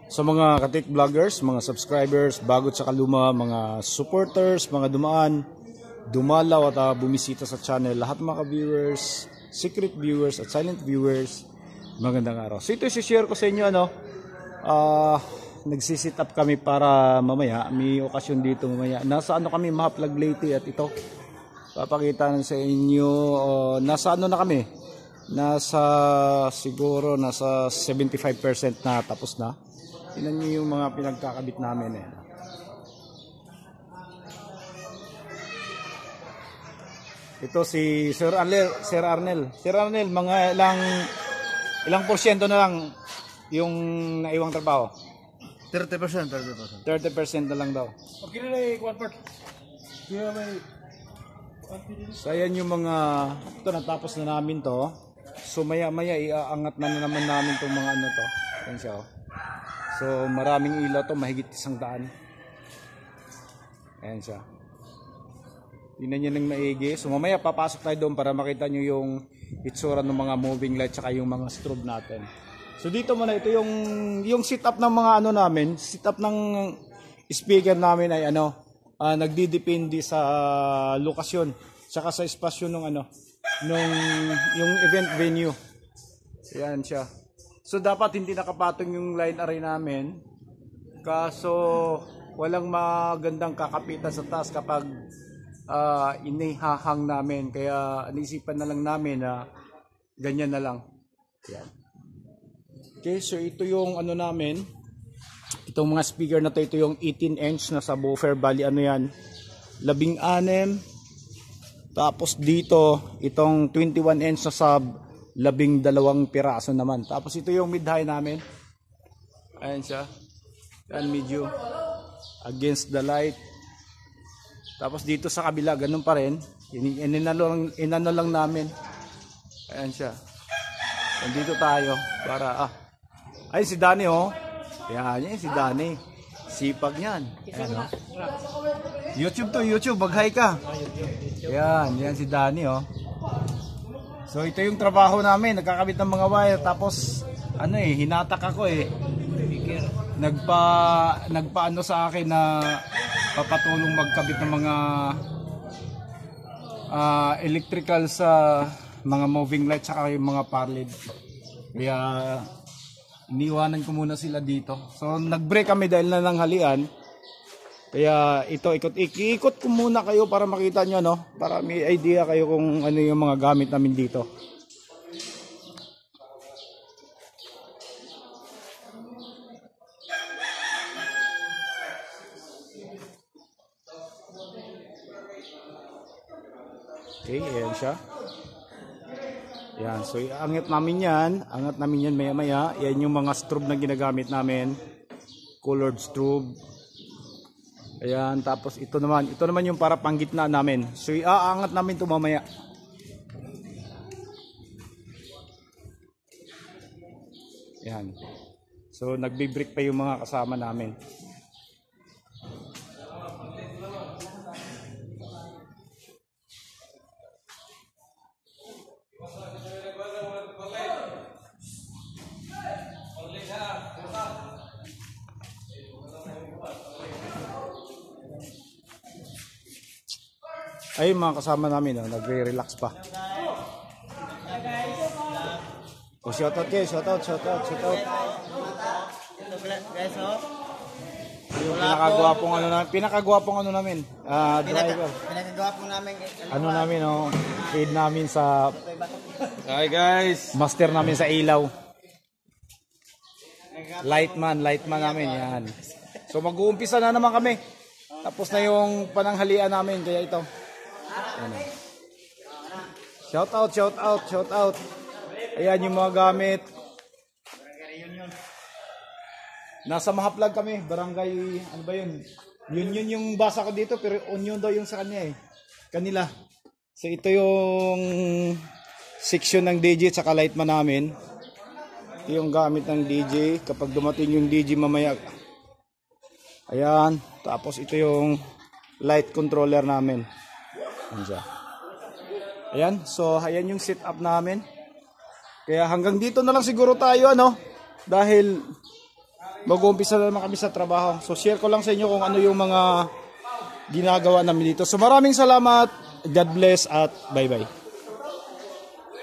Sa mga katik vloggers, mga subscribers, bago sa kaluma, mga supporters, mga dumaan, dumalaw at bumisita sa channel, lahat mga viewers, secret viewers at silent viewers, magandang araw. So ito i-share ko sa inyo, nagsisit up kami para mamaya, may okasyon dito mamaya. Nasa kami, Mahaplag Leyte, at ito, papakita sa inyo, nasa na kami, siguro nasa 75% na tapos na. Tingnan nyo yung mga pinagkakabit namin eh. Ito si Sir Arnel, mga ilang porsyento na lang yung naiwang trabaho? 30%. 30% na lang daw. Okay na eh, 1 part. So ayan yung mga, ito natapos na namin to. So maya iaangat na naman namin itong mga to. Ayan siya oh. So maraming ilaw to, mahigit 100. Ayan siya. Tingnan nyo ng maigi. So mamaya papasok tayo doon para makita nyo yung itsura ng mga moving light tsaka yung mga strobe natin. So dito muna, ito yung setup ng mga namin, setup ng speaker namin ay nagdidepende sa lokasyon tsaka sa espasyo ng yung event venue. Ayan siya. So dapat hindi nakapatong yung line array namin. Kaso walang magandang kakapitan sa taas kapag inihahang namin. Kaya naisipan na lang namin na ganyan na lang. Ayan. Okay, so ito yung namin. Itong mga speaker na ito yung 18 inch na subwoofer, bali yan, 16. Tapos dito, itong 21 inch na sub, 12 piraso naman. Tapos ito yung mid-high namin. Ayan siya. Yan, medyo against the light. Tapos dito sa kabila, ganun pa rin. Inano lang namin. Ayan siya. Nandito tayo para ay si Danny oh. Yan si Danny. Sipag niyan. Ayan oh. YouTube to, YouTube, mag-hi ka. Yan si Danny oh. So ito yung trabaho namin, nagkakabit ng mga wire, tapos hinatak ako eh. Nagpaano sa akin na papatulong magkabit ng mga electrical sa mga moving light saka yung mga power lead. Kaya iniwanan ko muna sila dito. So nag-break kami dahil na nanghalian. Kaya ito ikot ko muna kayo para makita nyo para may idea kayo kung ano yung mga gamit namin dito. Okay, ayan siya. Yan, so angat namin yan maya-maya. Yan yung mga strobe na ginagamit namin. Colored strobe. Ayan, tapos ito naman yung para panggitna namin. So iaangat namin ito mamaya. Ayan. So nagbi-break pa yung mga kasama namin. Ay, mga kasama namin, nagre-relax pa. Oh, shoutout kayo, shoutout. Yung pinakagwapong namin, driver. Pinakagwapong namin. Aid namin sa... Hi guys! Master namin sa ilaw. Lightman namin, yan. So mag-uumpisa na naman kami. Tapos na yung pananghalian namin, kaya ito. Shout out. Ayan yung mga gamit. Nasa Mahaplag kami, barangay, ano ba yun? Yun yung basa ko dito, pero union daw yung sa kanya kanila. So ito yung section ng DJ at saka lightman namin. Ito yung gamit ng DJ kapag dumating yung DJ mamaya. Ayan, tapos ito yung light controller namin. Ayan, so ayan yung setup namin. Kaya hanggang dito na lang siguro tayo dahil mag-uumpisa na naman kami sa trabaho. So share ko lang sa inyo kung ano yung mga ginagawa namin dito. So maraming salamat. God bless at bye-bye.